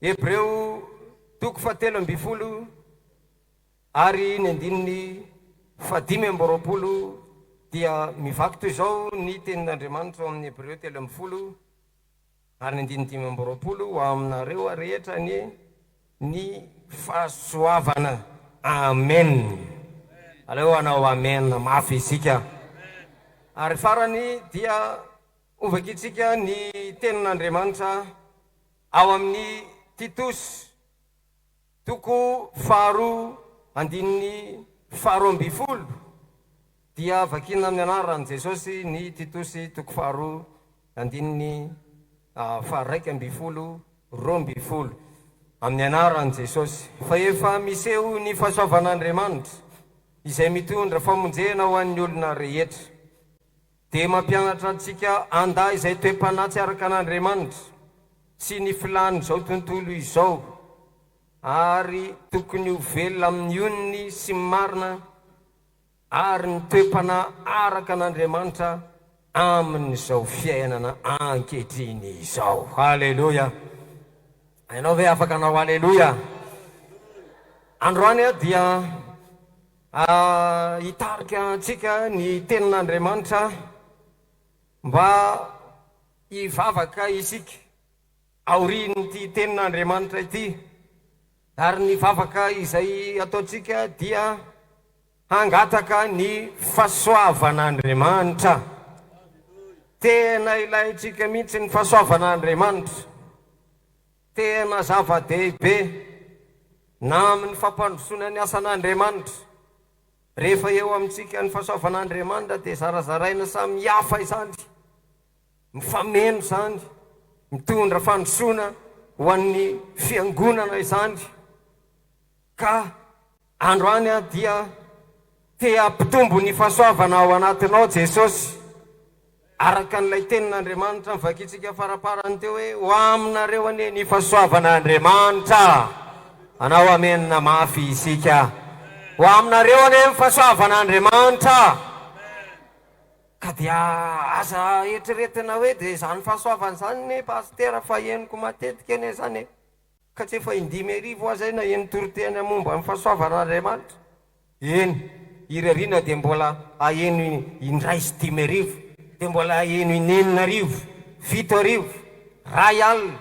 Hebreo toko 7 ary ny andininy 5 dia mivaky toy izao ny tenin'Andriamanitra amin'ny Hebreo 3 ary ny andininy 5 ho aminareo rehetra ny fahasoavana. Amen. Aleo anao amen mafy isika. Ary farany dia ovakitsika ny tenin'Andriamanitra ao amin'ny Titus toko 2:20 dia vakina amin'ny anaran'i Jesosy ny Titusy toko 2:12 amin'ny anaran'i Jesosy. Fa efa miseho ny fahasoavan'Andriamanitra izay mitondra famonjena ho an'ny olona rehetra, dia mampianatra antsika andahy izay toe-panahy tsy araka an'Andriamanitra sy ny filany izao tontolo izao, ary tokony ho velona amin'ny onony sy marina ary ny toe-panahy araka an'Andriamanitra amin'izao fiainana ankehitriny izao. Halleluja. Hainao ve afaka anao halleluja? Androany dia hitarika antsika ny tenin'Andriamanitra mba hivavaka isika aorian'ity tenin'Andriamanitra ity. Ary ny vavaka izay ataontsika dia hangataka ny fahasoavan'Andriamanitra. Tena ilayntsika mihitsy ny fahasoavan'Andriamanitra, tena zava-dehibe na amin'ny fampandrosoana ny asan'Andriamanitra. Rehefa eo amintsika ny fahasoavan'Andriamanitra dia zarazaraina samy hafa izany, mifameno izany, mitondra fandrosoana ho an'ny fiangonana izany. Ka androany dia te hampitombo ny fahasoavana ao anatinao Jesosy, araka n'ilay tenin'Andriamanitra mivakitsika faraparany teo hoe ho aminareo anie ny fahasoavan'Andriamanitra. Anao amenina mafy isika. Ho aminareo anie ny fahasoavan'Andriamanitra. Ka dia aza eritreretina hoe dia izany fahasoavana izany ne pastera fa henoko matetika anie zany, ka tsy efa 5 aza na eny toroteny momba ny fahasoavan'Andriamanitra. Eny irariana dia mbola aheno indray sy 5 dia mbola aheno 9 7 ray alina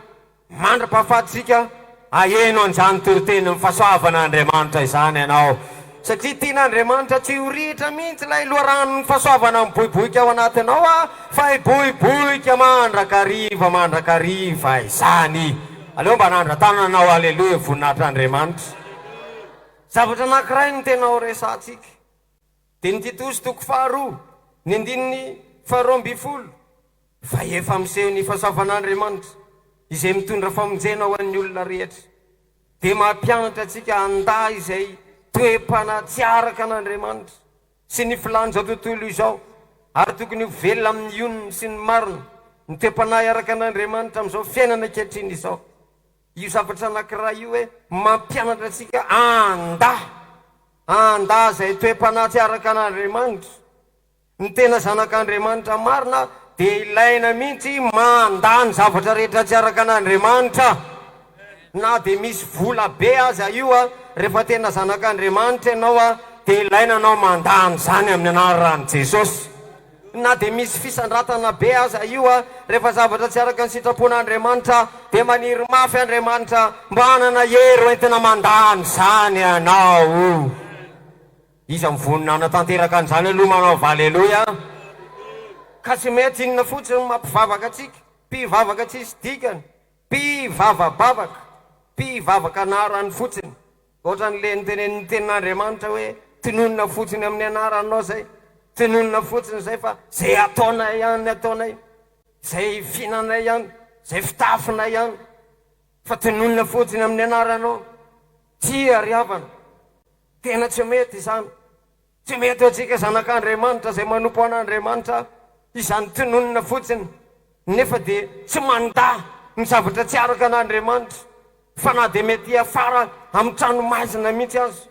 mandra-pahafatsika aheno an'izany toroteny ny fahasoavan'Andriamanitra izany ianao. Satria tian'Andriamanitra tsy horitra mihitsy ilay loharanony fahasoavana miboiboika ao anatinao fa hiboiboika mandrakariva izany. Aleo mba nandra-tananao aleloha voninahitr'Andriamanitra. Zavatra anankiray ny tena ho resantsika dia ny Titusy toko 2 ny andininy 12 fa efa miseho ny fahasoavan'Andriamanitra izay mitondra famonjena ho an'ny olona rehetra, dia mampianatra antsika andahy izay toe-panahy tsy araka an'Andriamanitra sy ny filany izao tontolo izao, ary tokony ho velona amin'ny onony sy ny marina ny toe-panahy araka an'Andriamanitra amin'izao fiainana ankehitriny izao. Io zavatra anankiray io hoe mampianatra antsika andahy izay toe-panahy tsy araka an'Andriamanitra, ny tena zanak'Andriamanitra marina, dia ilaina mihitsy mandany zavatra rehetra tsy araka an'Andriamanitra. Na dia misy vola be aza io rehefa tena zanak'Andriamanitra ianao dia ilaina anao mandany zany amin'ny anaran'i Jesosy. Na dia misy fisandratana be aza io rehefa zavatra tsy araka ny sitrapon'Andriamanitra dia maniry mafy Andriamanitra mba hanana hery entina mandany zany ianao. Iza mivonina anatanteraka an'izany aloha manao haleluja. Ka tsy mety inona fotsiny mampivavaka atsika, mpivavaka tsisy dikany, mpivavaka anarany fotsiny. Ohatra n'le nitenen'ny tenin'Andriamanitra hoe tinonina fotsiny amin'ny anaranao zay, tinonina fotsiny zay fa zay ataonay ihany ataonay, zay finanay ihany, zay fitafinay ihany, fa tinonina fotsiny amin'ny anaranao. Tsy ariavana, tena tsy mety izany. Tsy mety atsika zanak'Andriamanitra zay manompo an'Andriamanitra izany tinonina fotsiny, nefa dia tsy manda ny zavatra tsy araka an'Andriamanitra, fa na dia mety afara amin'ny trano maizina mihitsy aza,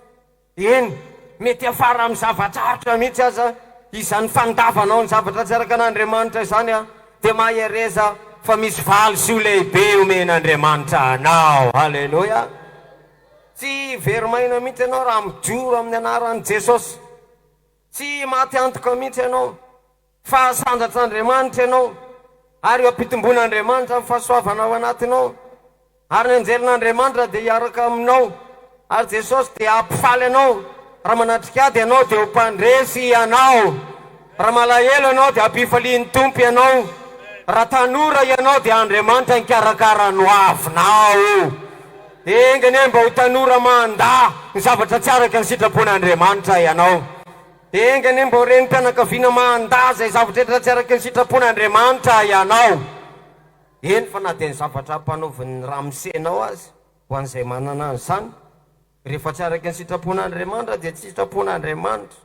eny mety afara amin'ny zava-tsarotra mihitsy aza izany fandavanao ny zavatra tsy araka an'Andriamanitra izany dia mahereza fa misy valisoa lehibe omen'Andriamanitra anao. Halleloia. Tsy verimaina mihitsy ianao raha mijoro amin'ny anaran'i Jesosy. Tsy maty antoka mihitsy ianao fa sandratr'Andriamanitra ianao, ary eo ampitomboan'Andriamanitra amin'ny fahasoavana ao anatinao, ary ny anjelin'Andriamanitra dia hiaraka aminao, ary Jesosy dia hampifaly anao. Raha manatrika ady ianao dia ho mpandresy ianao, raha malahelo ianao dia hampifalian'ny Tompo ianao, raha tanora ianao dia Andriamanitra nikarakara no avinao. Engany mba ho tanora manda ny zavatra tsy araka ny sitrapon'Andriamanitra ianao. Engany mba ho renim-pianakaviana manda zay zavatra etra tsy araka ny sitrapon'Andriamanitra ianao. Eny fa na dia ny zavatra mpanaovan'ny ramsenao azy ho an'izay manana an'izany, rehefa tsy araka ny sitrapon'Andriamanitra dia tsy sitrapon'Andriamanitra.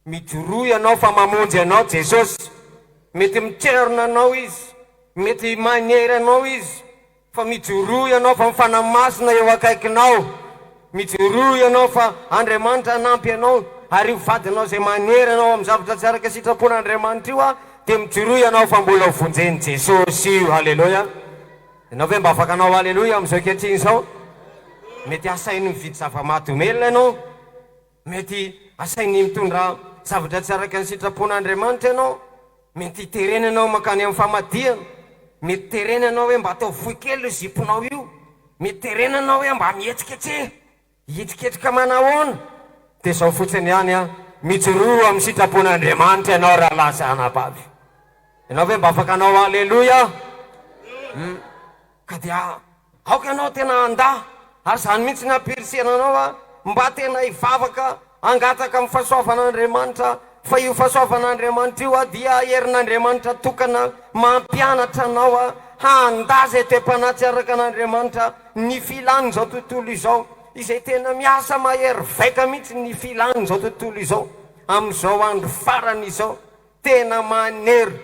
Mijoroa ianao fa mamonjy ianao Jesosy. Mety mitserina anao izy, mety manery anao izy, fa mijoroa ianao fa mifanamasina eo akaikinao. Mijoroa ianao fa Andriamanitra anampy ianao, ary io vadinao zay manery anao amin'ny zavatra tsy araka sitrapon'Andriamanitra io dia mijoroa ianao fa mbola vonjeny Jesosy io. Halleloia. Ianao ve mba afaka anao halleloia amin'izao ankehitriny izao? Mety asainy mividy zava-mahadomelina ianao, mety asainy mitondra zavatra tsy araka ny sitrapon'Andriamanitra ianao, mety hiterena ianao makany amin'ny famadiana, mety terena ianao hoe mba atao fohy kely ziponao io, mety terena ianao hoe mba mihetsiketse hitsiketrika manahoana. Dia zao fotsiny ihany a, mijoroa amin'ny sitrapon'Andriamanitra ianao raha lasa anabavy. Ianao ve mba afaka anao halleloia? Ka dia aoka ianao tena anda, ary zany mihitsy ny ampirisena anao mba tena hivavaka angataka amin'ny fahasoavan'Andriamanitra, fa io fahasoavan'Andriamanitra io dia herin'Andriamanitra tokana mampianatra anao handa zay toe-panatsy araka an'Andriamanitra ny filany zao tontolo izao, izay tena miasa mahery vaika mihitsy ny filany zao tontolo izao. Amin'izao andro farany izao tena manery,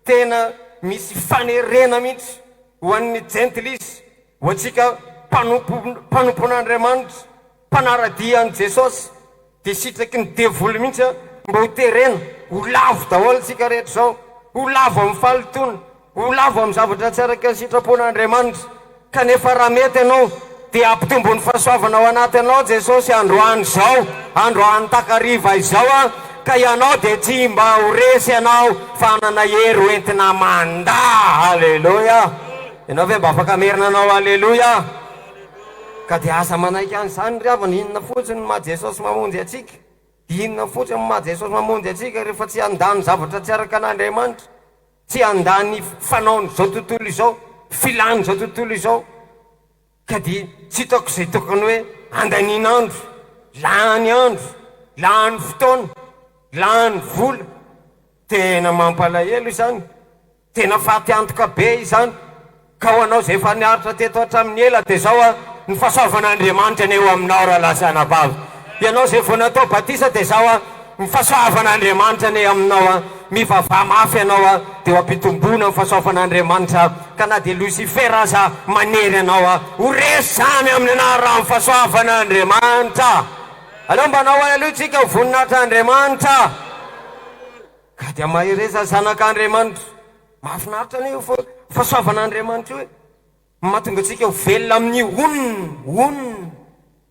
tena misy fanerena mihitsy ho an'ny jentilisy, ho antsika mpanompon'Andriamanitra, mpanaradia an' Jesosy, dia sitraky ny devoly mihitsy mba ho terena, ho lavo daholo tsika rehetra zao, ho lavo amin'ny falitona, ho lavo amin'ny zavatra tsy araka ny sitrapon'Andriamanitra. Kanefa raha mety ianao dia ampitombo ny fahasoavana ao anaty anao Jesosy androany zao, androany takariva izao ka ianao dia tsy mba ho resy ianao fa nana hery hoentina manda. Halleloia. Ianao ve mba afaka merina anao halleloia? Ka dia asa manaiky an'izany ry havana, inona fotsiny maha Jesosy mamonjy atsika? Inona fotsiny maha Jesosy mamonjy atsika rehefa tsy handany zavatra tsy araka an'Andriamanitra, tsy handany fanaony zao tontolo izao, filany zao tontolo izao? Ka dia tsy hitako izay tokony hoe andanin'andro, lany andro, lany fotoana, lany vola. Tena mampalahelo izany, tena faty antoka be izany. Ka ho anao zay efa niaritra teto hatramin'ny ela dia zao ny fahasoavan'Andriamanitra ny eo aminao raha lasa anabavy. Ianao zay vao natao batisa dia zao ny fahasoavan'Andriamanitra ny aminao mivavah mafy ianao dia ho ampitomboana ny fahasoavan'Andriamanitra. Ka na dia Lucifera aza manery ianao ho resy zany amin'ny anarany fahasoavan'Andriamanitra. Aleo mba anao aloha tsika ho voninahitran'Andriamanitra. Ka dia mahereza zanak'Andriamanitra, mahafinaritra an'io fahasoavan'Andriamanitra io, mahatonga antsika ho velona amin'ny onona,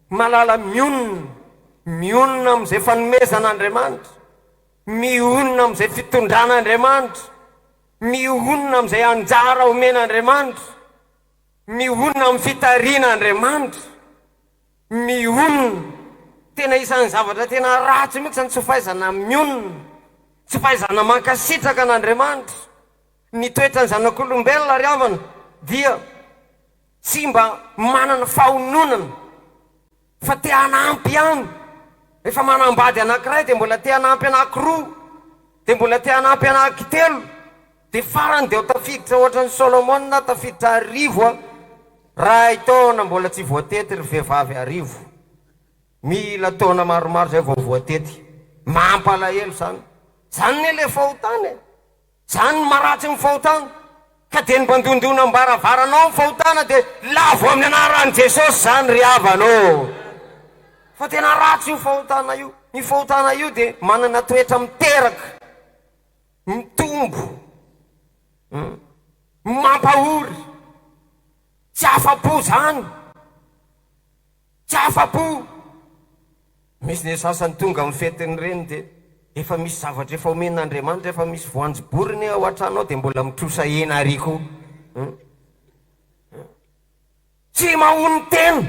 malala mionona amin'izay fanomezan'Andriamanitra, mionona amin'izay fitondran'Andriamanitra, mionona amin'izay anjara omen'Andriamanitra, mionona amin'ny fitarian'Andriamanitra, mionona. Tena isan'ny zavatra tena ratsy mihitsy ny tsy fahaizana mionona, tsy fahaizana mankasitraka an'Andriamanitra. Ny toetrany zanak'olombelona ry havana dia tsy mba manana fahononana, fa te hanampy ihany. Rehefa manambady anankiray dia mbola te hanampy anankiroa, dia mbola te hanampy anankitelo, dia farany dia ho tafiditra ohatran'ny Solomona tafiditra 1000 ray taona mbola tsy voatety ry vehivavy 1000. Mila taona maromaro zay vao voatety. Mampalahelo zany. Zany ny le fahotana, zany ny maratsy ny fahotana. Ka dia ny mbandondona ambaravaranao ny fahotana dia lavo amin'ny anaran'i Jesosy zany ry havanao. Fa tena ratsy io fahotana io. Ny fahotana io dia manana toetra miteraka, mitombo. mampahory, tsy afa-po zany, tsy afa-po. Misy ny sasany tonga amin'ny fetiny reny de efa misy zavatra efa omen'Andriamanitra, efa misy voanjoboriny ao an-trano ao de mbola mitrosa hena ary koa. Tsy mahony tena.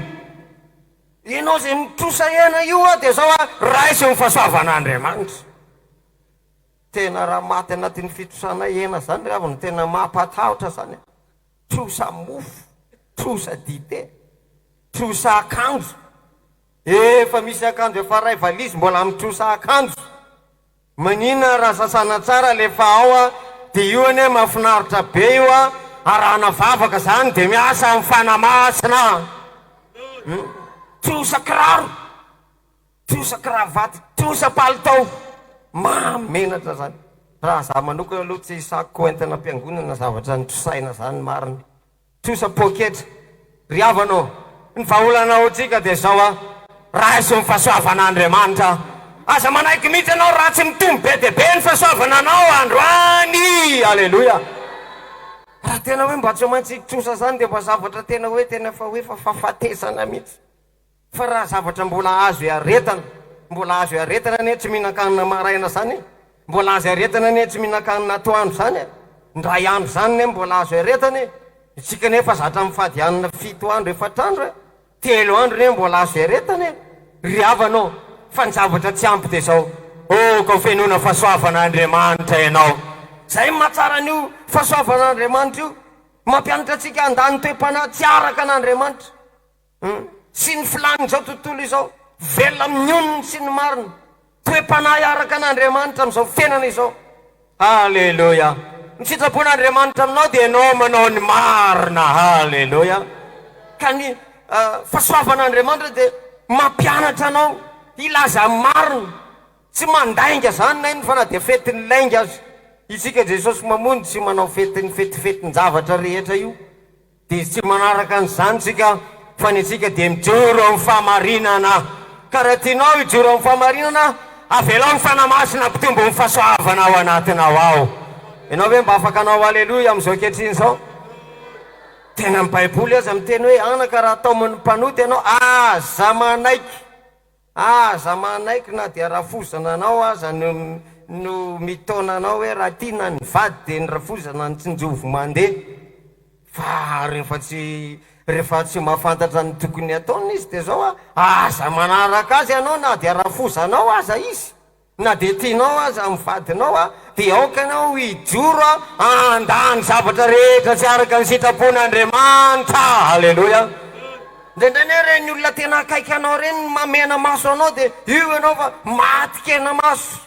Ianao zay mitrosa hena io de zao raisy ny fahasoavan'Andriamanitra. Tena raha maty anatin'ny fitrosana hena zany re avy no tena mampatahotra zany. Trosa mofo, trosa dite, trosa akanjo. Efa misy akanjo efa ray valizy mbola mitrosa akanjo. Manina raha sasana tsara lefa ao de io ane mahafinaritra be io arahana vavaka zany de miasa amin'ny fanamasina. Trosa kiraro, trosa kravaty, trosa palitao, mamenatra zany. Raha za manokana aloha tsy hisako entana am-piangonana zavatra nitrosaina zany mariny. Trosa poketra, riavanao, ny vaholanao tsika de zao raisy ny fahasoavan'Andriamanitra. Aza manaiky mihitsy anao raha tsy mitombo be de be ny fahasoavana anao androany. Aleloia. Raha tena hoe mba tsy maintsy trosa zany de mba zavatra tena hoe tena fa hoe fahafatesana mihitsy. Fa raha zavatra mbola azo aretana, mbola azo aretana ne tsy mihinan-kanina maraina zany, mbola azo aretana ne tsy mihinan-kanina atoandro zany, ndray andro zany ne mbola azo aretana. Isika nefa zatra mifady anina 7 andro 4 andro, 3 andro ne mbola azo aretana. Riavanao fa ny zavatra tsy ampy de zao ka fenona fahasoavan'Andriamanitra ianao. Zay mahatsara an'io fahasoavan'Andriamanitra io, mampianatra atsika andany toe-panahy tsy araka an'Andriamanitra. Sy ny filany zao tontolo izao velona minyonony sy ny marina, toe-panahy araka an'Andriamanitra am'izao fiainana izao. Aleloia. Ny sitrapon'Andriamanitra aminao de ianao manao ny marina. Aleloia. Ka ny fahasoavan'Andriamanitra de mampianatra anao ilaza marina, tsy mandainga zany na iny fa na de fetiny lainga azy. Isika Jesosy mamonjy tsy manao fetiny fetifetiny zavatra rehetra io, de tsy manaraka an'izany sika, fa ny tsika de mijoro amin'ny fahamarinana. Ka raha tianao hijoro amin'ny fahamarinana, avelao ny fanamasina mpitombo ny fahasoavana ao anatinao ao. Ianao hoe mba afaka anao aleloia am'izao ankehitriny zao? Tena ny baiboly aza miteny hoe anaka raha ataomin'ny mpanota ianao, aza manaiky, aza manaiky na dia rafozana anao aza no mitona anao hoe raha tiana ny vady de ny rafozana ny tsinjovo mandeha. Fa rehefa tsy mahafantatra ny tokony ataony izy de zao aza manaraka azy ianao na dia rafozanao aza izy, na de tianao aza mivadinao de aoka ianao hijoro andany zavatra rehetra tsy araka ny sitrapon'Andriamanitra. Aleloia. Ndraindray ne reny olona tena akaiky anao reny mamena maso anao de io ianao fa matikena maso,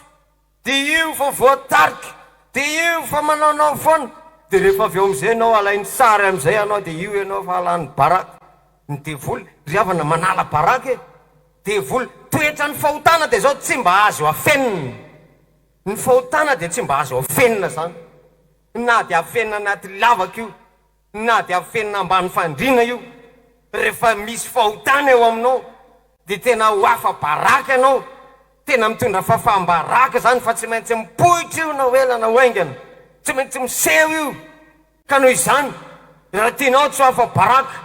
de io fa voatarika, de io fa manaonao foana. De rehefa avy eo am'izay anao alainy sary am'izay anao de io ianao fa alany baraka. Ny devoly riavana manala baraka devoly toetra ny fahotana de zao tsy mba azo afenina. Ny fahotana de tsy mba azo afenina zany, na de afenina anaty lavaka io, na de afenina ambany fandrina io. Rehefa misy fahotana eo aminao de tena ho afa baraka ianao, tena mitondra fahafahambaraka zany, fa tsy maintsy mipoitra io na hoela na hoaingana, tsy maintsy miseho io. Ka noho izany raha tianao tsy ho afa baraka,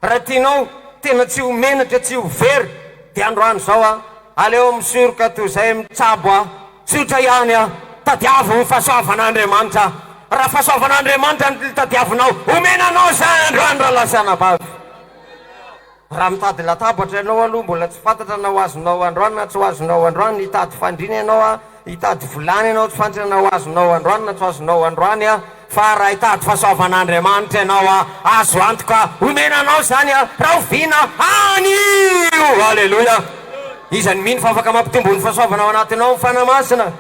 raha tianao tena tsy ho menatra, tsy ho very, de androany zao aleo misoroka toy zay mitsabo tsotra ihany tadiavo ny fahasoavan'Andriamanitra. Raha fahasoavan'Andriamanitra ny tadiavinao, omenanao zay androany raha lasana bavy. Raha mitady latabatra ianao aloha mbola tsy fantatra na ho azonao androany na tsy ho azonao androany, hitady fandrina ianao hitady volany ianao tsy fantatra na ho azonao androany na tsy azonao androany fa raha hitady fahasoavan'Andriamanitra ianao azo antoka omenanao zany raha oviana anio. Aleloia. Izany mino fa afaka mampitombo ny fahasoavana ao anatinao ny fanamasina.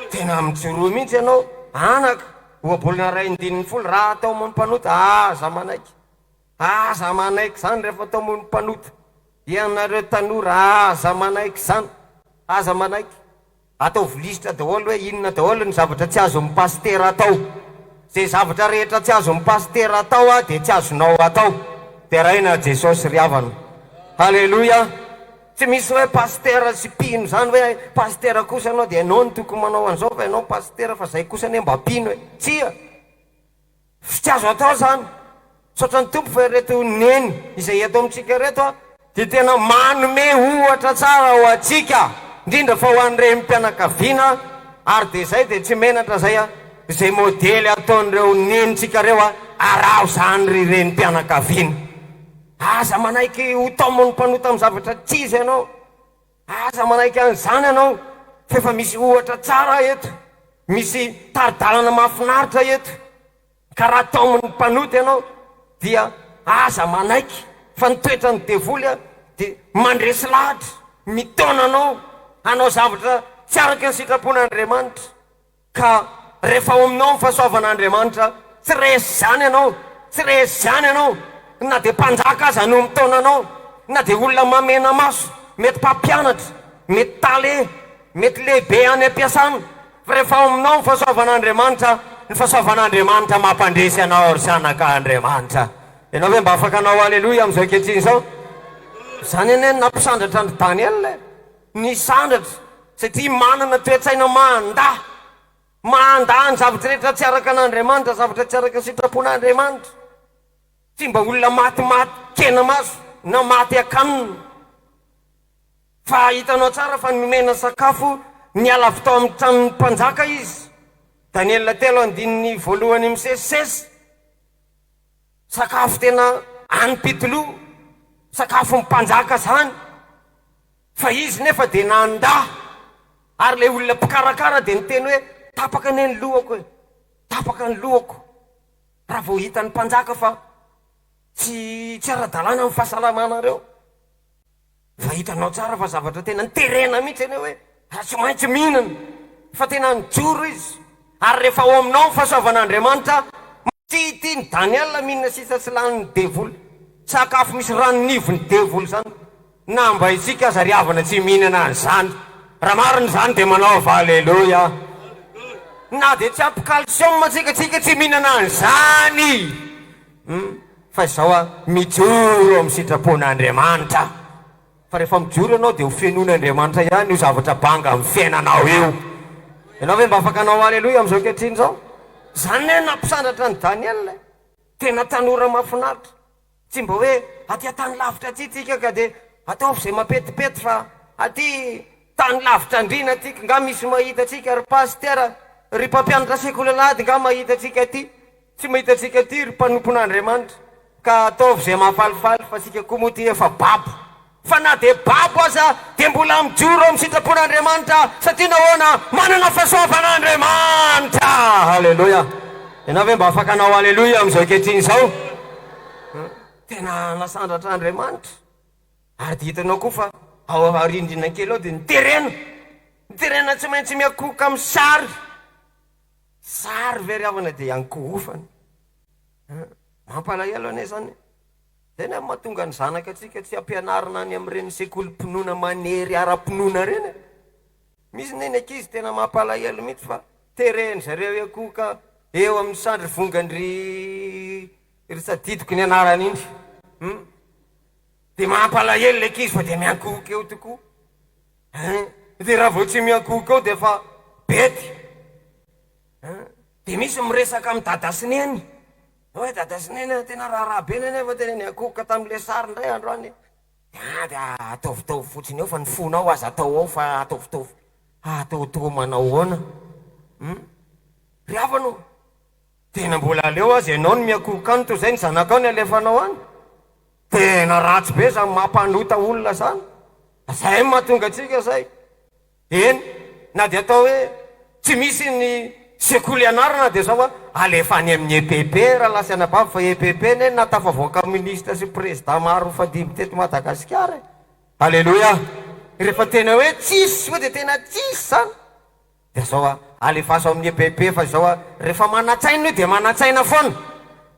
Tena mijoro mihitsy ianao anaka oabolina ray 90 raha atao mony mpanota, aza manaiky, aza manaiky zany rehefa atao mony mpanota. Ianareo tanora aza manaiky zany, aza manaiky. Atao volisitra daholo hoe inona daholo ny zavatra tsy azo amin'ny pastera atao. Zay zavatra rehetra tsy azo amin'ny pastera atao de tsy azonao atao. De raina Jesosy riavana. Aleloia. Tsy misy hoe pastera sy pino zany hoe pastera kosa anao de ianao ny tokony manao an'izao fa ianao pastera fa zay kosa ne mba pino hoe tsia. tsy azo atao zany saotra ny tompo fa reto neny izay ato amintsika reto a dia tena manome ohatra tsara ho atsika indrindra fa ho an'ireny mpianakaviana ary dia zay dia tsy menatra zay a izay modely ataon'ireo nenitsika reo a araho zany reny mpianakaviana aza manaiky ho taomony mpanota amin'ny zavatra tsy izy ianao aza manaiky an'izany ianao fa efa misy ohatra tsara eto misy taridalana mahafinaritra eto ka raha taomony mpanota ianao dia aza manaiky fa nitoetra ny devoly a dia mandresy lahatra mitonanao hanao zavatra tsy araka ny sitrapon'Andriamanitra ka rehefa ao aminao ny fahasoavan'Andriamanitra tsy resy zany ianao tsy resy zany ianao na dia mpanjaka aza no mitonanao na dia olona mamena maso mety mpampianatra mety tale mety lehibe any ampiasana fa rehefa ao aminao ny fahasoavan'Andriamanitra mampandresy anao ry zanak'Andriamanitra ianao hoe mba afaka anao aleloia amin'izao ankehitriny zao zany ene nampisandratra ny Daniel ny sandratra satria manana toetsaina manda ny zavatra rehetra tsy araka an'Andriamanitra zavatra tsy araka ny sitrapon'Andriamanitra tsy mba olona maty kena maso na maty akanina fa hitanao tsara fa nomena sakafo niala avy tao amin'ny tranon'ny mpanjaka izy Daniel 3:1 misesisesy sakafo tena any-pitoloha sakafo mpanjaka zany fa izy nefa dia nanda ary le olona mpikarakara dia niteny hoe tapaka ny lohako tapaka ny lohako raha vao hitan'ny mpanjaka fa tsy ara-dalàna amin'ny fahasalamanareo fa hitanao tsara fa zavatra tena niterena mihitsy eny hoe raha tsy maintsy mihinana fa tena nijoro izy ary rehefa ao aminao ny fahasoavan'Andriamanitra tsy tiany Daniel mihinana sisa sy lany devoly sakafo misy ranonivony devoly zany na mba isika aza riavana tsy mihinana an'izany raha mariny zany dia manao fa aleloia na dia tsy ampy calcium tsika tsy mihinana an'izany fa izao a mijoro amin'ny sitrapon'Andriamanitra fa rehefa mijoro ianao dia ho fiainon'Andriamanitra ihany io zavatra banga amin'ny fiainanao io ianao hoe mba afaka anao aleloia amin'izao ankehitriny zao zany ne nampisandratra ny Daniel tena tanora mahafinaritra tsy mba hoe aty tany lavitra aty tsika ka dia ataovy izay mapetipety fa aty tany lavitra andrina atyka nga misy mahita tsika ry pastera ry mpampianatra sekolalady nga mahita tsika aty tsy mahita tsika aty ry mpanompon'Andriamanitra ka ataovy izay mahafalifaly fa tsika koa moa ty efa babo fa na dia babo aza dia mbola mijoro amin'ny sitrapon'Andriamanitra satria nahoana manana fahasoavan'Andriamanitra aleloia ianao hoe mba afaka anao aleloia amin'izao ankehitriny izao tena nasandratra Andriamanitra ary dia hitanao koa fa ao arindrina kely ao dia niterena tsy maintsy miakoka amin'ny sary veriavana dia ankohofany mampalahelo ane zany tena mahatonga ny zanaka atsika tsy ampianarina any amin'ireny sekolim-pinoana manery ara-pinoana reny misy neny ankizy tena mampalahelo mihitsy fa tereny zareo iakoka eo amin'ny sandry vongandry ry tsadidiko ny anarany iny dia mampalahelo le ankizy fa dia miankoka eo tokoa dia raha vao tsy miankoka eo dia fa bety dia misy miresaka amin'ny dadasineny hoe dadasineny tena raharaha be nenefa tena niakoka tamin'ile sary indray andro any dia ataovitovy fotsiny eo fa ny fonao aza atao ao fa ataovitovy atao manao hoana ry havanao tena mbola aleo azy ianao no miakoka any toy izay ny zanakao ny alefanao any tena ratsy be zany mampanota olona zany zay mahatonga atsika zay eny na dia atao hoe tsy misy ny sekoly anarana dia zao a alefa any amin'ny EPP raha lasy anabavy fa EPP ne natafavoaka ministra sy président maro fadimy teto Madagasikara aleloia rehefa tena hoe tsisy hoe dia tena tsisy zany dia zao a alefaso amin'ny EPP fa zao a rehefa manatsaina io dia manatsaina foana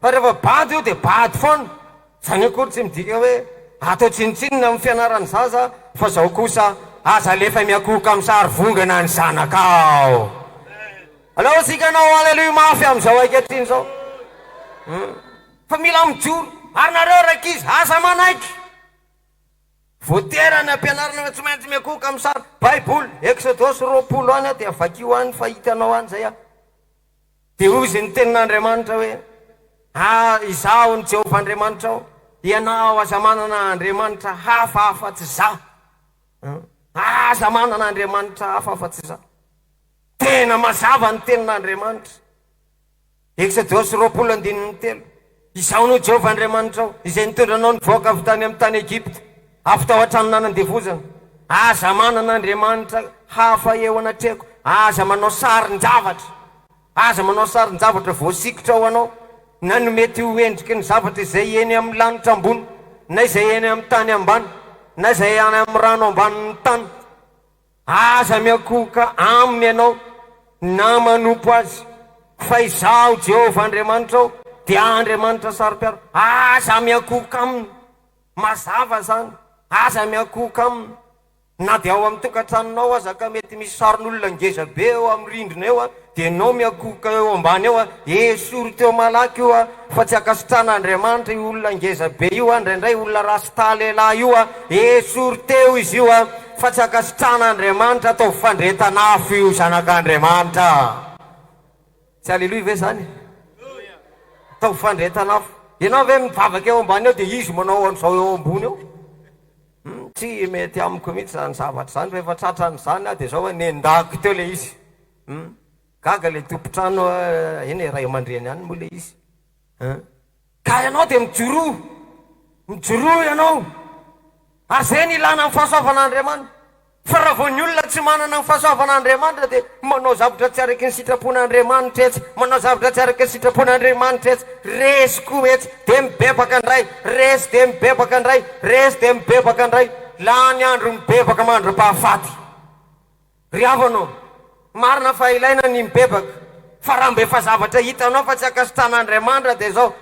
fa rehefa bady io dia bady foana zany akory tsy midika hoe atao tsinitsinina amin'ny fianarany zaza fa zao kosa aza alefa miakoka amin'ny sary vongana ny zanakao alao tsika anao aleloia mafy amin'izao ankehitriny zao fa mila mijoro ary nareo rakizy aza manaiky voaterany ampianarana tsy maintsy miakoka amin'ny sary baiboly Exodus 20 any dia vakio any fa hitanao any zay dia hoy izay ny tenin'Andriamanitra hoe izaho ny Jehovah Andriamanitra ao, ianao aza manana Andriamanitra hafa afa-tsy za, aza manana Andriamanitra hafa afa-tsy za. Tena mazava ny tenin'Andriamanitra. Exodosy 20:3. Izaho no Jehovah Andriamanitra ao, izay nitondranao nivoaka avy tany amin'ny tany Egypta, avy tao an-trano nanan-devozana. Aza manana Andriamanitra hafa eo anatrehako, aza manao sarin-javatra, aza manao sarin-javatra voasikotra ao anao, na no mety ho endriky ny zavatra izay eny amin'ny lanitra ambony, na izay eny amin'ny tany ambany, na izay any amin'ny rano ambanin'ny tany. Aza miakoka aminy ianao na manompo azy, fa izaho Jehovah Andriamanitra ao dia Andriamanitra saro-piaro. Aza miakoka aminy, mazava zany, aza miakoka aminy. Na dia ao amin'ny tokantranonao aza ka mety misy sarin'olona ngeza be eo amin'ny rindrina eo, dia enao miakoka eo ambany eo, esory teo malaky io, fa tsy akasitran'Andriamanitra io olona ngeza be io, indraindray olona rasta lehilahy io, esory teo izy io, fa tsy akasitran'Andriamanitra, atao fandretanafo io zanak'Andriamanitra. Tsy aleloia ve zany? Atao fandretanafo. Ianao ve mivavaka eo ambany eo dia izy manao an'izao eo ambony eo? Tsy mety amiko mihitsy zany zavatra zany, rehefa tratran'izany dia zao nendako teo le izy. Gaga le tompotrano eny ray aman-dreny any moa le izy. Ka ianao dia mijoro ianao, ary zay ny ilana ny fahasoavan'Andriamanitra. Fa raha vao ny olona tsy manana ny fahasoavan'Andriamanitra dia manao zavatra tsy araky ny sitrapon'Andriamanitra etsy, manao zavatra tsy araky ny sitrapon'Andriamanitra etsy, resy koa etsy dia mibebaka andray, resy dia mibebaka andray, resy dia mibebaka andray. Lany andro mibebaka mandro-pahafaty. Ry avanao, marina fa ilaina ny mibebaka, fa raha mbe fa zavatra hitanao fa tsy akasitran'Andriamanitra dia zao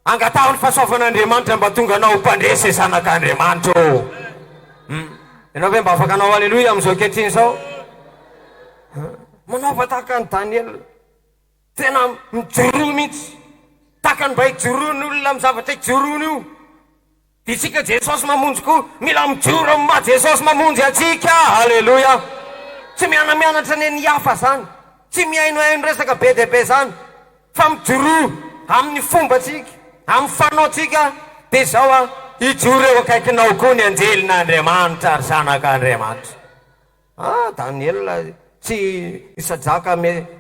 angatao ny fahasoavan'Andriamanitra mba tonga anao mpandresy zanak'Andriamanitra. Ianao ve mba afaka anao aleloia amin'izao ankehitriny zao? Manaova tahaka ny Daniel, tena mijoro mihitsy, tahaka ny mba hijoroany olona amin'ny zavatra hijoroany io. Dia tsika Jesosy mamonjy koa mila mijoro amin'ny maha Jesosy mamonjy atsika. Aleloia. Tsy mianamianatra ny ny hafa zany, tsy mihainohaino resaka be dia be zany, fa mijoro amin'ny fombatsika, amin'ny fanaotsika. Dia zao hijoro eo akaikinao koa ny anjelin'Andriamanitra ary zanak'Andriamanitra. Daniel tsy isajaka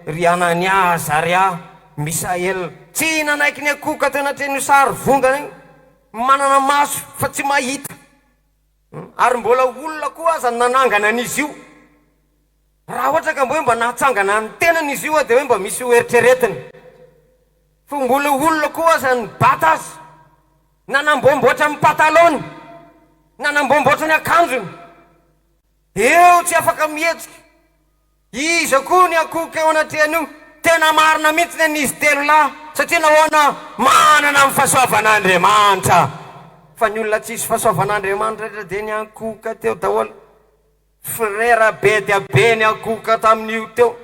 ry Anania, Azaria, Misael, tsy nanaiky ny akoka teo anatreny sary vongana iny, manana maso fa tsy mahita, ary mbola olona koa aza nanangana an'izy io. Raha ohatra ka mbo mba nahatsangana ny tenan'izy io dia hoe mba misy eritreretiny, fa mbola olona koa aza ny bata azy, nanambomboatra amin'ny patalony, nanambomboatra ny akanjony, eo tsy afaka mihetsika. Iza koa ny akoka eo anatrehany io, tena marina mihitsy ny n'izy telo lahy, satria nahoana manana amin'ny fahasoavan'Andriamanitra. Fa ny olona tsisy fahasoavan'Andriamanitra dia ny akoka teo daholo. Frera be dia be ny akoka tamin'io teo,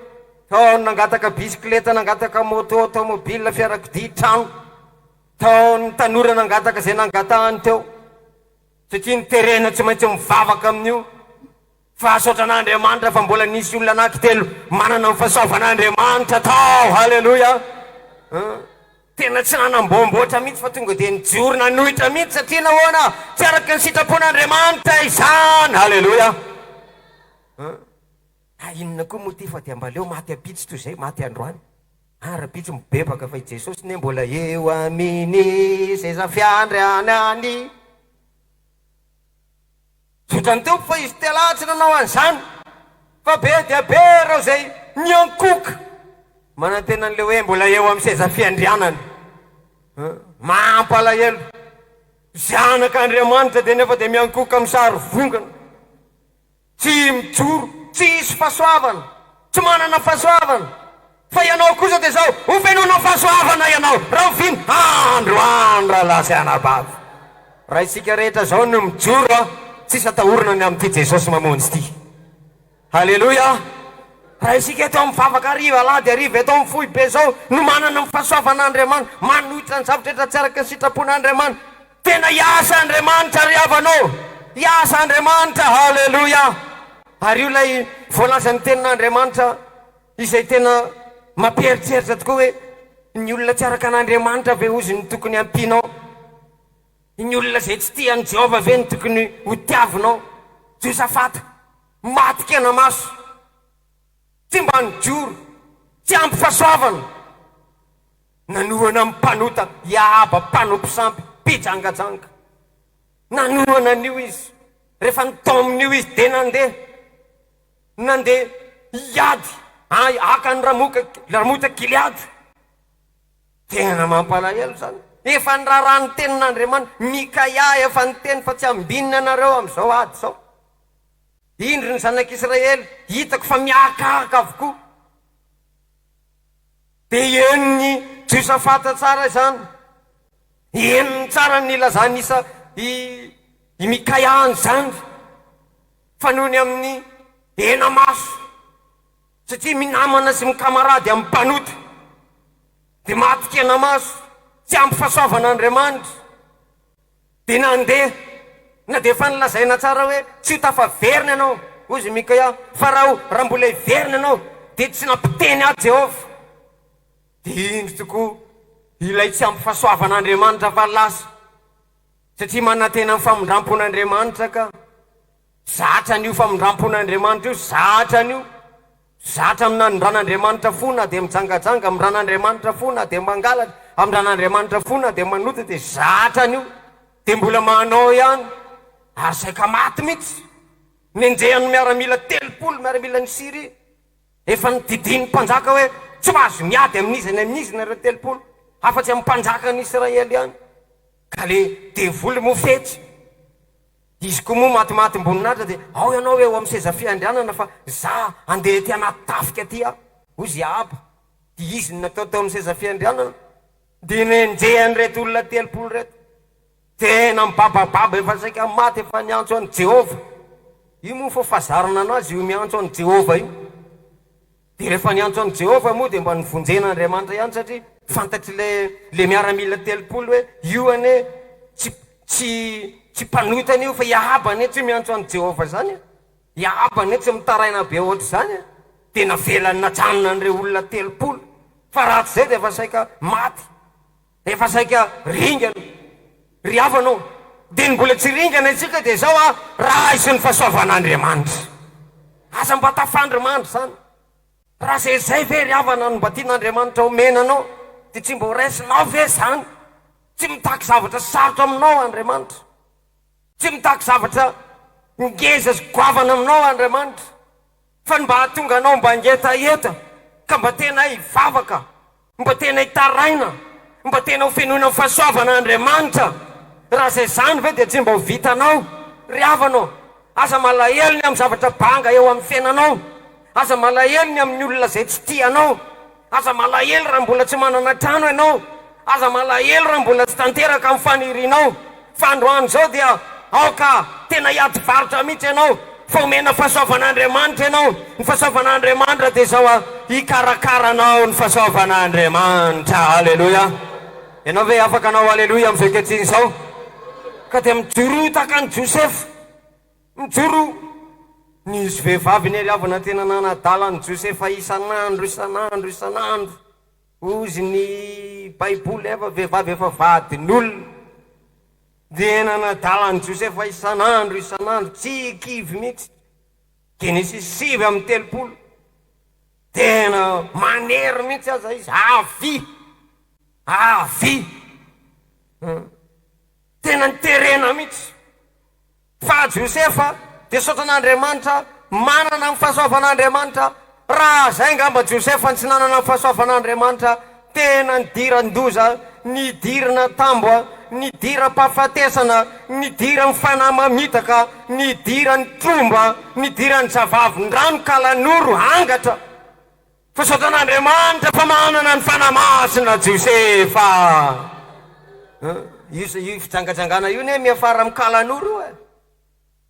tao nangataka bisikleta, nangataka moto automobile, fiarakodia, trano, tao ny tanora nangataka izay nangatahany teo, satria ny terena tsy maintsy mivavaka amin'io. Fa asaotran'Andriamanitra fa mbola nisy olona anankitelo manana ny fahasoavan'Andriamanitra tao. Halleloia. Tena tsy nanambomboatra mihitsy fa tonga dia nijoro nanohitra mihitsy, satria nahoana tsy araky ny sitrapon'Andriamanitra izany. Halleloia. Inona koa moty fa dia mbaleo maty apitsy toy izay maty androany. Rapitsy mibebaka fa i Jesosy ne mbola eo aminy seza fiandrianany. Zotrany teo fa izy tela tsy nanao an'izany, fa be dia be reo zay niankoka manantena an'le hoe mbola eo amin'ny seza fiandrianany. Mampalahelo, zanak'Andriamanitra dia nefa dia miankoka amin'ny sary vongana, tsy mijoro, tsy isy fahasoavana, tsy manana fahasoavana. Fa ianao kosa dia zao hofenonao fahasoavana ianao, raha hovino androandro lasanabavy. Raha isika rehetra zao no mijoro, tsisy atahorana ny amin'ity Jesosy mamonjy ity. Halleloia. Raha isika eto amin'ny vavaka ariva alady ariva eto amin'ny fohy be zao no manana ny fahasoavan'Andriamanitra, manohitra ny zavatra rehetra tsy araky ny sitrapon'Andriamanitra, tena hiasa Andriamanitra ry havanao, hiasa Andriamanitra. Halleloia. Ary io lay voalaza ny tenin'Andriamanitra izay tena mampieritreritra tokoa hoe ny olona tsy araka an'Andriamanitra ve ozy ny tokony ampianao? Ny olona zay tsy tian'i Jehova ve ny tokony ho tiavinao? Josafata matikena maso, tsy mba nijoro, tsy ampy fahasoavana, nanohana mpanota Iahaba mpanompo sampy mpijangajanga. Nanohana an'io izy, rehefa nitao amin'io izy de nandeha hiady aka ny ramota Gileady. Tena mampalahelo zany. Efa niraharaha ny tenin'Andriamanitra, Mikaia efa niteny fa tsy ambinina anareo amin'izao ady zao. Indry ny zanak'Israely hitako fa miakaka avokoa. De enony Josafata tsara zany, enony tsara nilazany i Mikaia zany, fanony amin'ny ena maso, satria minamana sy mikamarady amin'ny mpanota, de matika ena maso, tsy ampy fahasoavan'Andriamanitra. De nandeha na de efa nilazaina tsara hoe tsy ho tafaverina ianao, ozy Mikaia, fa raha mbola hiverina ianao de tsy nampiteny ahy Jehova. De indry tokoa ilay tsy ampy fahasoavan'Andriamanitra fa lasa, satria manantena amin'ny famindrampon'Andriamanitra ka. Zatra an'io famindrampon'Andriamanitra io, zatra an'io, zatra amin'andran'Andriamanitra fona de mijangajanga, amin'ran'Andriamanitra fona de mangalatra, amin'ran'Andriamanitra fona de manota, de zatra an'io. De mbola manao ihany, ary saika maty mihitsy. Nenjehany miaramila 30 miaramila ny Siria, efa nididiny mpanjaka hoe tsy mahazo miady amin'izy nareo 30, afa-tsy amin'ny mpanjaka ny Israely ihany. Ka le devoly mofetsy, izy koa moa matimaty mboninahitra, de ao ianao eo amin'ny seza fiandrianana fa za andeha ty anaty tafika aty aho, ozy Iahaba. De izy natao tao amin'ny seza fiandrianana, de nenjehany reto olona 30 reto, tena mibabababa, efa saika maty, efa niantso an'i Jehova. Io moa fa fazarana anazy io miantso an'i Jehova io. De rehefa niantso an'i Jehova moa de mba nivonjen'Andriamanitra ihany, satria fantatry le miaramila 30 hoe io ane tsy mpanotany io, fa Iahaba ane tsy miantso an'i Jehova zany. Iahaba ane tsy mitaraina be ohatry zany. De navelany natranona an'ireo olona 30, fa raha tsy zay de efa saika maty, efa saika ringana, riavanao. De ny mbola tsy ringana itsika de zao raha isy ny fahasoavan'Andriamanitra. Asa mba tafandrimandry zany. Raha zay ve riavana no mba tian'Andriamanitra omenanao, de tsy mba ho raisinao ve zany? Tsy mitaky zavatra sarotra aminao Andriamanitra, tsy mitaky zavatra ngeza sy goavana aminao Andriamanitra, fa mba hatonga anao mba ngetaeta, ka mba tena hivavaka, mba tena hitaraina, mba tena ho fenoina amin'ny fahasoavan'Andriamanitra. Raha zay zany ve de tsy mba ho vitanao, riavanao. Aza malahelo ny amin'ny zavatra banga eo amin'ny fiainanao, aza malahelo ny amin'ny olona zay tsy tianao, aza malahelo raha mbola tsy manana trano ianao, aza malahelo raha mbola tsy tanteraka amin'ny fanirinao. Fa androany zao dia aoka tena hiady varotra mihitsy ianao, fa omena fahasoavan'Andriamanitra ianao. Ny fahasoavan'Andriamanitra de zao hikarakaranao ny fahasoavan'Andriamanitra. Aleloia. Ianao ve afaka anao aleloia amin'ny feketriny zao? Ka de mijoro taka ny Josefa, mijoro. Nisy vehivavy ny riavana tena nanadala ny Josefa isan'andro. Ozy ny baiboly efa vehivavy efa vadin'olona, de nanadala ny Josefa isan'andro, tsy kivy mihitsy. Genesis 7:30. Tena manery mihitsy aza izy, avy tena niterena mihitsy. Fa Josefa de sotran'Andriamanitra, manana amin'ny fahasoavan'Andriamanitra. Raha zay ngamba Josefa tsy nanana amin'ny fahasoavan'Andriamanitra, tena nidiran-doza, nidirana tambo, nidira-pahafatesana, nidira ny fanamamitaka, nidira ny tromba, nidira ny zavavin-drano, kalanoro, angatra. Fa sotran'Andriamanitra fa manana ny fanamasina Josefa. Io fijangajangana io ne miafara amin'ny kalanoro io,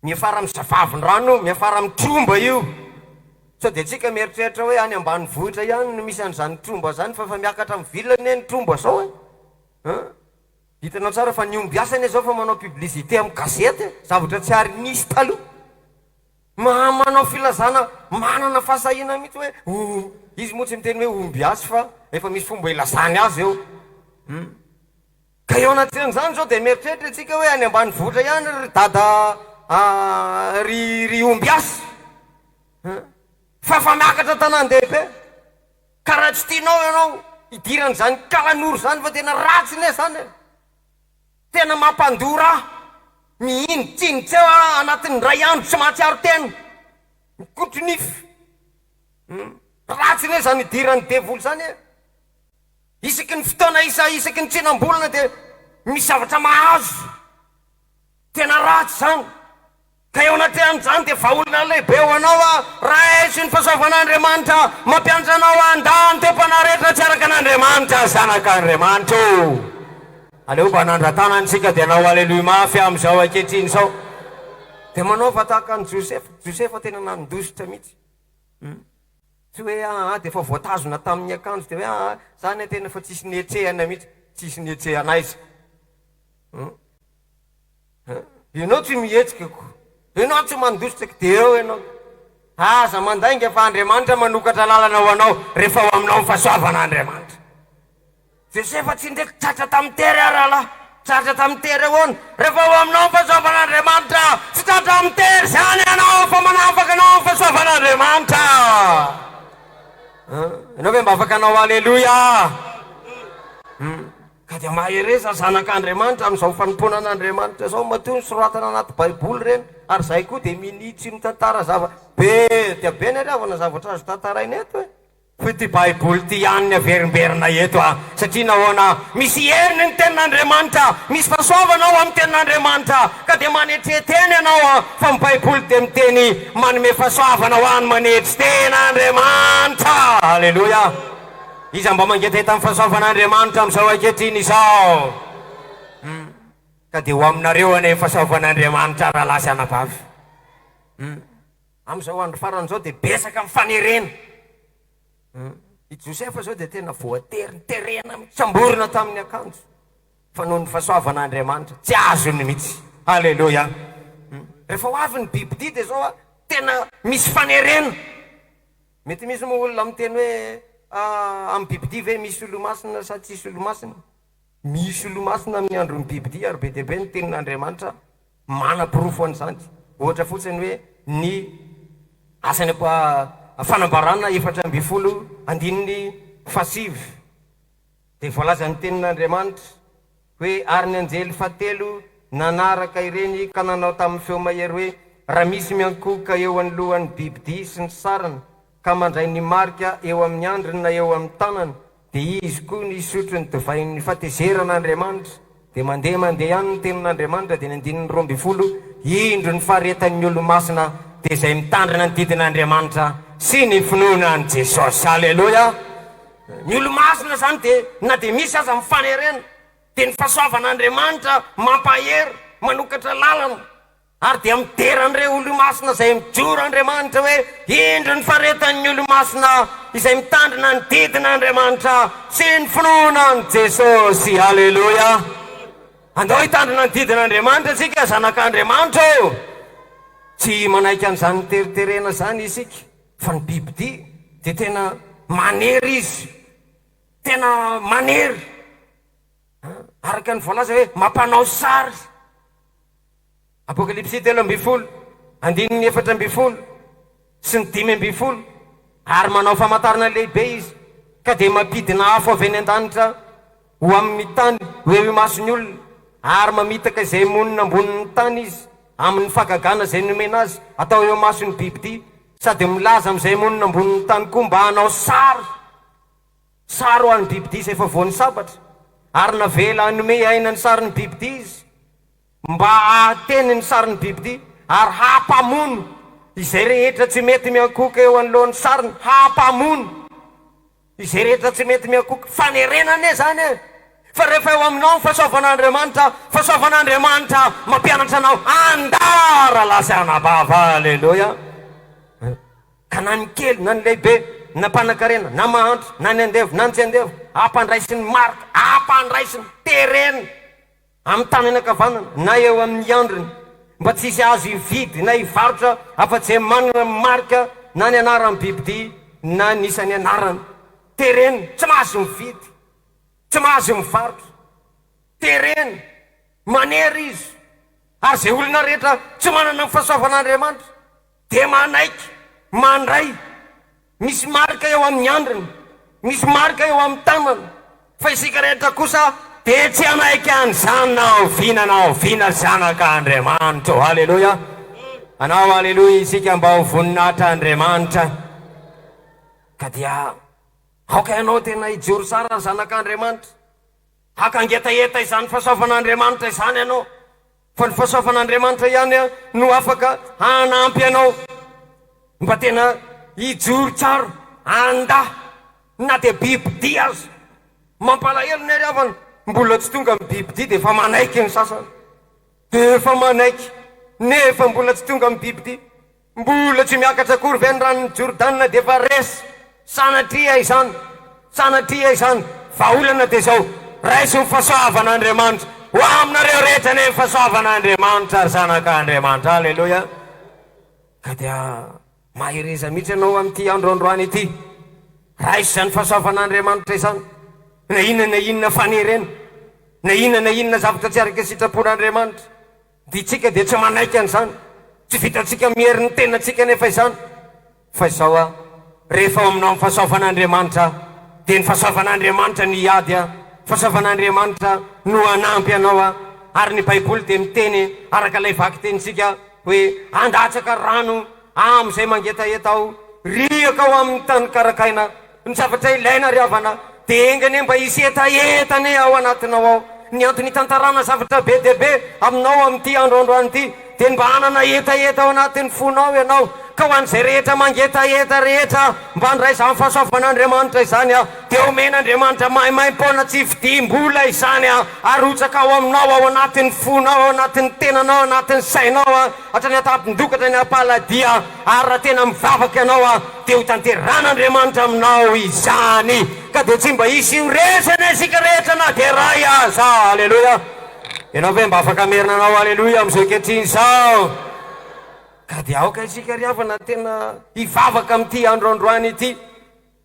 miafara amin'ny zavavin-drano, miafara amin'ny tromba io. So de tsika mieritreritra hoe any ambany vohitra ihany no misy an'izany tromba zany, fa miakatra amin'ny vilany ny tromba zao. Hitanao tsara fa niomby asany zao fa manao publicité amin'ny gazety, zavatra tsy ary nisy taloha. Manao filazana, manana fahasahina mihitsy hoe izy moa tsy miteny hoe omby asy fa efa misy fomba ilazany azy eo. Ka eo anatin'izany zao dia mieritreritra antsika hoe any ambany votra ihany ry dada ry omby asy fa miakatra tanàn-dehibe, ka raha tsy tianao ianao idiran'izany kalan'oro zany fa tena ratsy ne zany e, tena mampandora mihinitsy eo anatin'ny ray andro tsy mahatsiaro tena mikotry nify. Ratsy ne zany idiran'ny devoly zany e. Isaky ny fotoana isaky ny tsenam-bolana dia misy zavatra mahazo, tena ratsy zany. Ka eo anatin'izany dia vaolana lehibe ho anao raha sy ny fahasoavan'Andriamanitra mampianatra anao andany te-pana rehetra tsy araka an'Andriamanitra zanak'Andriamanitra. Aleo mba hanandratana antsika dia anao aleloia mafy amin'izao ankehitriny izao. Dia manaova tahaka ny Josefa tena nandositra mihitsy. Tsy hoe dia efa voatazona tamin'ny akanjo dia hoe zany tena fa tsisy nietsehana mihitsy, tsisy nietsehana izy. Ianao tsy mihetsika, ianao tsy mandositra dia eo ianao aza mandainga fa Andriamanitra manokatra lalana ho anao rehefa ho aminao ny fahasoavan'Andriamanitra. Josefa tsy ndraiky tratra tamin'ny tery rahalahy, tratra tamin'ny tery ahoana rehefa ho aminao ny fahasoavan'Andriamanitra, tsy tratra amin'ny tery zany ianao fa manafaka anao ny fahasoavan'Andriamanitra. Ianao ve mba afaka anao aleloia? Ka dia mahereza zanak'Andriamanitra amin'izao fanompoana an'Andriamanitra zao matoa ny soratana anaty baiboly reny, ary zay koa dia minitsy mitantara be dia be ny ariavana zavatra azo tantaraina eto e. Fa ty baiboly ty ihany ny averimberina eto satria nahoana misy heriny ny tenin'Andriamanitra, misy fahasoavana ao amin'ny tenin'Andriamanitra, ka dia manetreteny ianao fa ny baiboly dia miteny manome fahasoavana ho any manetsy ten'Andriamanitra. Aleloia. Iza mba mangetahita amin'ny fahasoavan'Andriamanitra amin'izao ankehitriny izao. Ka dia ho aminareo ane fahasoavan'Andriamanitra rahalahy sy anabavy. Amin'izao andro faran'izao dia besaka amin'ny fanerena. I Josefa zao dia tena voatery terena mitsamborina tamin'ny akanjo fa noho ny fahasoavan'Andriamanitra tsy azony mihitsy. Aleloia. Rehefa ho avy ny bibidia dia zao tena misy fanerena. Mety misy moa olona miteny hoe amin'ny bibidia ve misy olo-masina sa tsisy olo-masina? Misy olo-masina amin'ny andron'ny bibidia ary be dia be ny tenin'Andriamanitra manam-pirofo an'izany. Ohatra fotsiny hoe ny asany fanambarana 4:15 dia voalaza ny tenin'Andriamanitra hoe ary ny anjely fatelo nanaraka ireny ka nanao tamin'ny feo mahery hoe raha misy miankoka eo anolohan'ny bibidia sy ny sarana ka mandray ny marika eo amin'ny andriny na eo amin'ny tanana, dia izy koa ny sotro ny divain'ny fahatezeran'Andriamanitra dia mandeha ihany ny tenin'Andriamanitra. Dia ny 12 indro ny faharetan'ny olo-masina dia izay mitandrina ny didin'Andriamanitra sy ny finoana an' Jesosy. Aleloia. Ny olo-masina zany dia na dia misy aza mifanerena dia ny fahasoavan'Andriamanitra mampahery manokatra lalana ary dia mideran'ireo olo-masina izay mijoro Andriamanitra hoe indro ny faharetan'ny olo-masina izay mitandrina ny didin'Andriamanitra sy ny finoana an' Jesosy. Aleloia. Andao hitandrina ny didin'Andriamanitra isika zanak'Andriamanitra. Tsy manaiky an'izany teriterena zany isika fa ny bibidia dia tena manery izy, tena manery araka ny voalaza hoe mampanao sary. Apokalipsy 3:20, 4:20 sy ny 5:20 ary manao famantarana lehibe izy ka dia mampidina afo avy eny an-danitra ho amin'ny tany ho eo imasony olona ary mamitaka izay monina ambonin'ny tany izy amin'ny fagagana izay nomena azy atao eo masony bibidia, sady milaza amin'izay monina ambonin'ny tany koa mba hanao sary ho an'ny bibidia izay efa voan'ny sabatra, ary navela hanome ainany sarin'ny bibidia izy mba ahateny ny sarin'ny bibidia ary hampamono izay rehetra tsy mety miankoka eo anolohan'ny sariny, hampamono izay rehetra tsy mety miankoka. Fanerenane zany e. Fa rehefa eo aminao ny fahasoavan'Andriamanitra mampianatra anao andara lasa anabava. Aleloia. Ka na ny kely na ny lehibe na mpanan-karena na mahantra na ny andevo na ny tsy andevo, ampandraisy ny marika, ampandraisy ny terena amin'ny tanany ankavanana na eo amin'ny andriny mba tsisy azo ividy na ivarotra afa-tsy manana marika na ny anaran'ny bibidia na nisany anarana. tereny tsy mahazo mividy, tsy mahazo mivarotra, tereny manery izy. Ary zay olona rehetra tsy manana ny fahasoavan'Andriamanitra dia manaiky mandray, misy marika eo amin'ny andriny, misy marika eo amin'ny tanana. Fa isika rehetra kosa dia tsy anaiky an'izany na oviana zanak'Andriamanitra. Halleloja. Anao halleloja, isika mba ho voninahitra Andriamanitra. Ka dia aoka ianao tena hijoro tsara zanak'Andriamanitra, hakangetaheta izany fahasoavan'Andriamanitra izany ianao, fa ny fahasoavan'Andriamanitra ihany no afaka hanampy anao mba tena hijoro tsara, anda na dia bibidia azy. Mampalahelo ny ary avana, mbola tsy tonga amin'ny bibidia dia efa manaiky ny sasany, dia efa manaiky, nefa mbola tsy tonga amin'ny bibidia, mbola tsy miakatra akory ve ny ranon'ny Jordana dia efa resy. Sanatria izany, vahaolana dia zao, raisy ny fahasoavan'Andriamanitra ho aminareo rehetra ny fahasoavan'Andriamanitra ary zanak'Andriamanitra. Halleloja. Ka dia mahireza mihitsy ianao amin'ity androandroany ity, raisy zany fahasoavan'Andriamanitra izany. Na inona fanerena, na inona zavatra tsy araka sitrapon'Andriamanitra, dia tsika dia tsy manaiky an'izany, tsy vitatsika mihery ny tenantsika nefa izany. Fa izao rehefa aminao amin'ny fahasoavan'Andriamanitra dia ny fahasoavan'Andriamanitra ny hiady, fahasoavan'Andriamanitra no hanampy anao. Ary ny Baiboly dia miteny araka ilay vaky tenitsika hoe andatsaka rano amin'izay mangetaheta ao, riaka ao amin'ny tany karakaina. Ny zavatra ilaina ry havana dia engany mba hisy etaetany ao anatinao ao. Ny antony tantarana zavatra be dia be aminao amin'ity androandroany ity dia mba hanana etaeta ao anatin'ny fonao ianao. Ka ho an'izay rehetra mangetaheta rehetra mba handray izany fahasoavan'Andriamanitra izany dia omen'Andriamanitra maimaimpona tsy vidim-bola izany arotsaka ao aminao, ao anatin'ny fonao, ao anatin'ny tenanao, ao anatin'ny sainao, hatrany atapindokatra ny apaladia. Ary raha tena mivavaka ianao dia ho tanteran'Andriamanitra aminao izany, ka dia tsy mba hisy iresana isika rehetra na dia ray aza. Halleloja. Ianao ve mba afaka merina anao halleloja amin'izao ankehitriny izao? Ka dia aoka isika ry havana tena hivavaka amin'ity androandroany ity,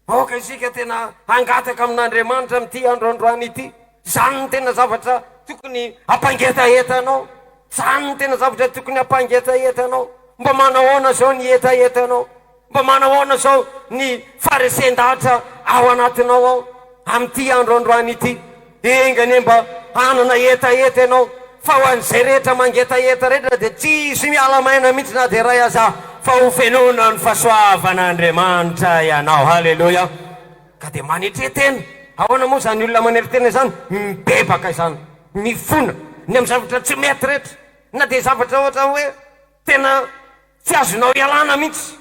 aoka isika tena hangataka amin'Andriamanitra amin'ity androandroany ity. Zany ny tena zavatra tokony hampangetahetanao, zany ny tena zavatra tokony hampangetahetanao. Mba manao ahoana zao ny etahetanao, mba manao ahoana zao ny faresen-dahatra ao anatinao ao amin'ity androandroany ity. Engany mba hanana etaeta ianao, fa ho an'izay rehetra mangetaheta rehetra dia tsisy miala maina mihitsy na dia ray aza, fa ho fenona ny fahasoavan'Andriamanitra ianao. Halleloja. Ka dia manetretena, ahoana moa zany olona maneritena izany? Mibebaka izany, mifona ny amin'ny zavatra tsy mety rehetra, na dia zavatra ohatra hoe tena tsy azonao ialana mihitsy,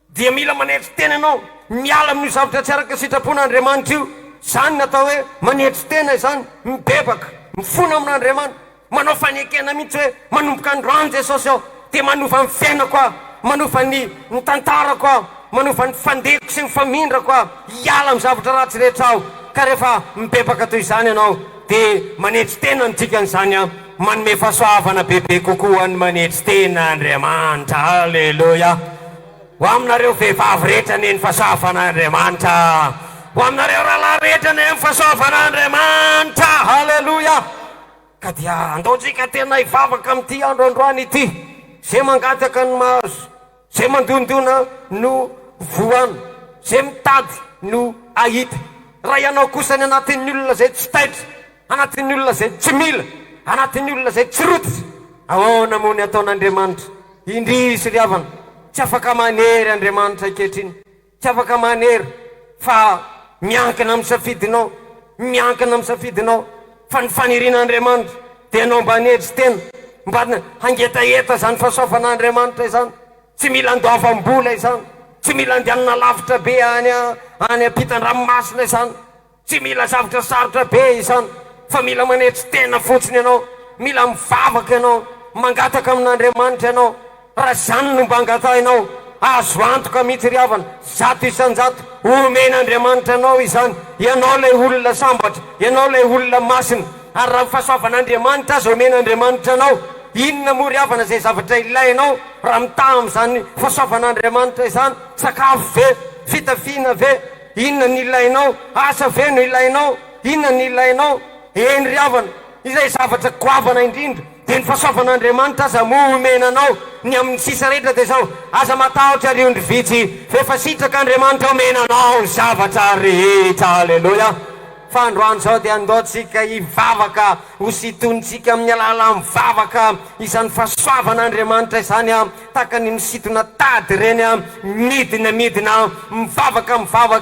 dia mila maneritena ianao, miala amin'io zavatra tsy araka sitrapon'Andriamanitra io. Zany natao hoe maneritena izany, mibebaka, mifona amin'Andriamanitra, manao fanekena mihitsy hoe manomboka androany Jesosy aho dia manova ny fiainako aho, manova ny tantarako aho, manova ny fandehako sy ny famindrako aho, hiala amin'ny zavatra ratsy rehetra aho. Ka rehefa mibebaka toy izany ianao dia manetritena ny dikan'izany manome fahasoavana bebe kokoa ny manetritena Andriamanitra. Halleloja. Ho aminareo vehivavy rehetra ny fahasoavan'Andriamanitra, ho aminareo rahalahy rehetra ny fahasoavan'Andriamanitra. Halleloja. Ka dia andaotsika tena hivavaka amin'ity androandroany ity, zay mangataka ny mahazo, zay mandondona no voana, zay mitady no ahita. Raha ianao kosa ny anatin'ny olona zay tsy taitra, anatin'ny olona zay tsy mila, anatin'ny olona zay tsy rotitra, ahoana moa ny ataon'Andriamanitra? Indrisy ry havana, tsy afaka manery Andriamanitra ankehitriny, tsy afaka manery, fa miankina amin'ny safidinao, miankina amin'ny safidinao. Fa ny fanirian'Andriamanitra dia anao mba haneritry-tena, mba hangetaheta izany fahasoavan'Andriamanitra izany. Tsy mila andoavam-bola izany, tsy mila andehanana lavitra be any ampitan-dranomasina izany, tsy mila zavatra sarotra be izany, fa mila maneritry-tena fotsiny ianao, mila mivavaka ianao, mangataka amin'Andriamanitra ianao. Raha zany no mba angatahinao, azo antoka mihitsy ry havana, zato isan-jato omen'Andriamanitra anao izany. Ianao ilay olona sambatra, ianao ilay olona masina, ary raha fahasoavan'Andriamanitra azy omen'Andriamanitra anao, inona moa ry havana izay zavatra ilainao raha mitaha amin'izany fahasoavan'Andriamanitra izany? Sakafo ve, fitafiana ve, inona ny ilainao, asa veno ilainao, inona ny ilainao, eny ry havana izay zavatra goavana indrindra dia ny fahasoavan'Andriamanitra aza momenanao. Ny amin'ny sisa rehetra dia zao, aza matahotra riondry vitsy fefa sitraka Andriamanitra omenanao ny zavatra rehetra. Alleloia. Fa androany zao dia andaotsika hivavaka ho sitontsika amin'ny alala mivavaka izany fahasoavan'Andriamanitra izany tahaka ny misitona tady reny midina mivavaka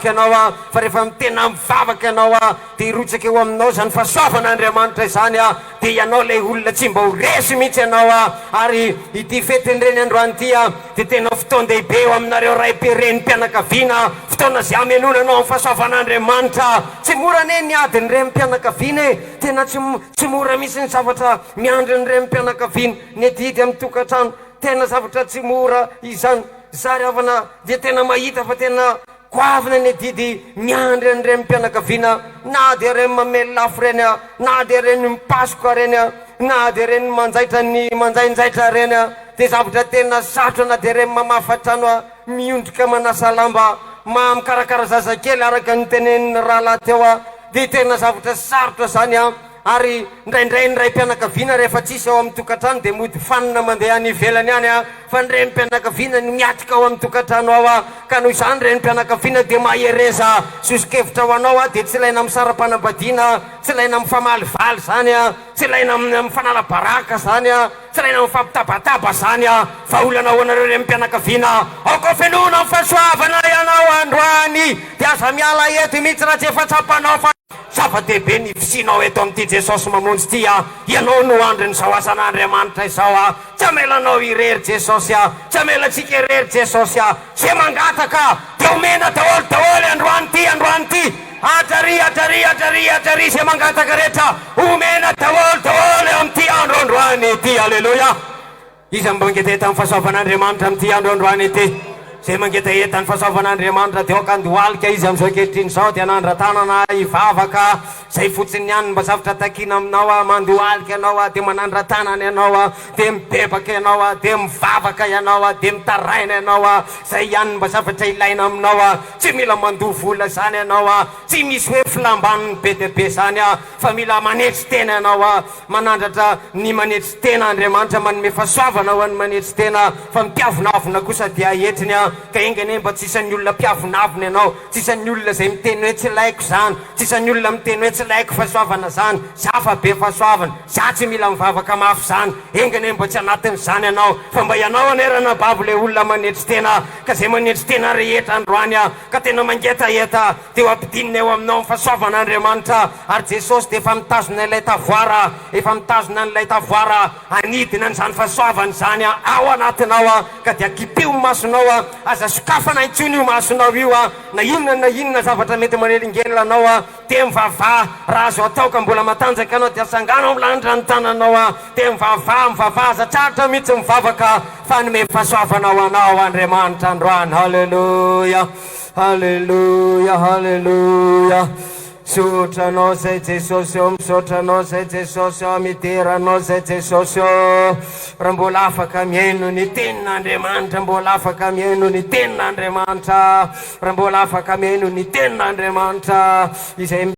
ianao fa rehefa mitena mivavaka ianao dia hirotsaka eo aminao zany fahasoavan'Andriamanitra izany dia ianao ilay olona tsy mba ho resy mihitsy ianao ary ity fetin'ireny androany ity dia tena fotoan-dehibe eo aminareo ray-pereny mpianakaviana, fotoana zay amenonanao amin'ny fahasoavan'Andriamanitra. Tsy mora ne ny adiny reny mpianakaviana tena tsy mora misy ny zavatra miandry ny reny mpianakaviana ny adidy amin'ny tokantrano, tena zavatra tsy mora izany. Zary havana dia tena mahita fa tena goavina ny adidy miandry ny reny mpianakaviana, na dia reny mamely lafo reny na dia reny mipasoka reny na dia reny manjaitra ny manjainjaitra reny dia zavatra tena sarotra, na dia reny mamafatrano miondrika manasa lamba mikarakara zazakely araka ny tenenin'ny rahalahy teo dia tena zavatra sarotra zany ary indraindray ny ray mpianakaviana rehefa tsisy ao amin'ny tokantrano dia mody fanina mandeha ny ivelany any fa ny reny mpianakaviana ny miatrika ao amin'ny tokantrano ao ka noho izany reny mpianakaviana dia mahereza sosokevitra ho anao dia tsy ilaina amin'ny saram-panambadiana, tsy ilaina amin'ny famalivaly zany tsy ilaina amin'ny fanala-baraka zany tsy ilaina amin'ny fampitabataba zany fa olana ho anareo reny mpianakaviana aoko fenona amin'ny fahasoavana ianao androany dia aza miala eto mihitsy raha tsy efa tsapanao fa zava-dehibe ny fisinao eto amin'ity Jesosy mamonjy ity ianao no andriny zao asan'Andriamanitra izao tsy amelanao irery Jesosy tsy amelatsika irery Jesosy zay mangataka dia omena daholo androany ity atrary zay mangataka rehetra omena daholo amin'ity androandroany ity. Alleloia. Iza mangeta eta amin'ny fahasoavan'Andriamanitra amin'ity androandroany ity, zay mangeta eta ny fahasoavan'Andriamanitra dia okandohalika izy amin'izao ankehitriny zao dia nandra-tanana hivavaka zay fotsiny ihany mba zavatra takina aminao mandohalika ianao dia manandra-tanana ianao dia mibebaka ianao dia mivavaka ianao dia mitaraina ianao zay ihany mba zavatra ilaina aminao. Tsy mila mandovola zany ianao, tsy misy hoe filamban'ny be dia be zany fa mila manetsy tena ianao manandratra ny manetsy tena Andriamanitra manome fahasoavana ho an'ny manetsy tena fa mpiavonavona kosa dia etriny ka engane mba tsisan'ny olona mpiavonavona ianao, tsisan'ny olona zay miteny hoe tsy laiko zany, tsisan'ny olona miteny hoe tsy laiko fahasoavana zany, za fa be fahasoavana, za tsy mila mivavaka mafy zany, engane mba tsy anatin'izany ianao fa mba ianao anerana babo le olona manetsy tena ka zay manetsy tena rehetra androany ka tena mangetaeta dia ho ampidinina eo aminao fahasoavan'Andriamanitra. Ary Jesosy dia efa mitazona ilay tavoara, efa mitazona n'ilay tavoara anidina n'izany fahasoavana zany ao anatinao ka dia kipio masonao aza sokafana intsony io masonao io na inona zavatra mety manelingelina anao dia mivavah raha azo atao ka mbola matanjaka anao dia sangano milanitra ny tananao dia mivavah aza tratra mihitsy mivavaka fa nome fahasoavana ho anao Andriamanitra androany. Halleluia, halleluia, halleluia. Sotranao zay Jesosy misotranao zay Jesosy miteranao zay Jesosy raha mbola afaka mihaino ny tenin'Andriamanitra, mbola afaka mihaino ny tenin'Andriamanitra, raha mbola afaka mihaino ny tenin'Andriamanitra izay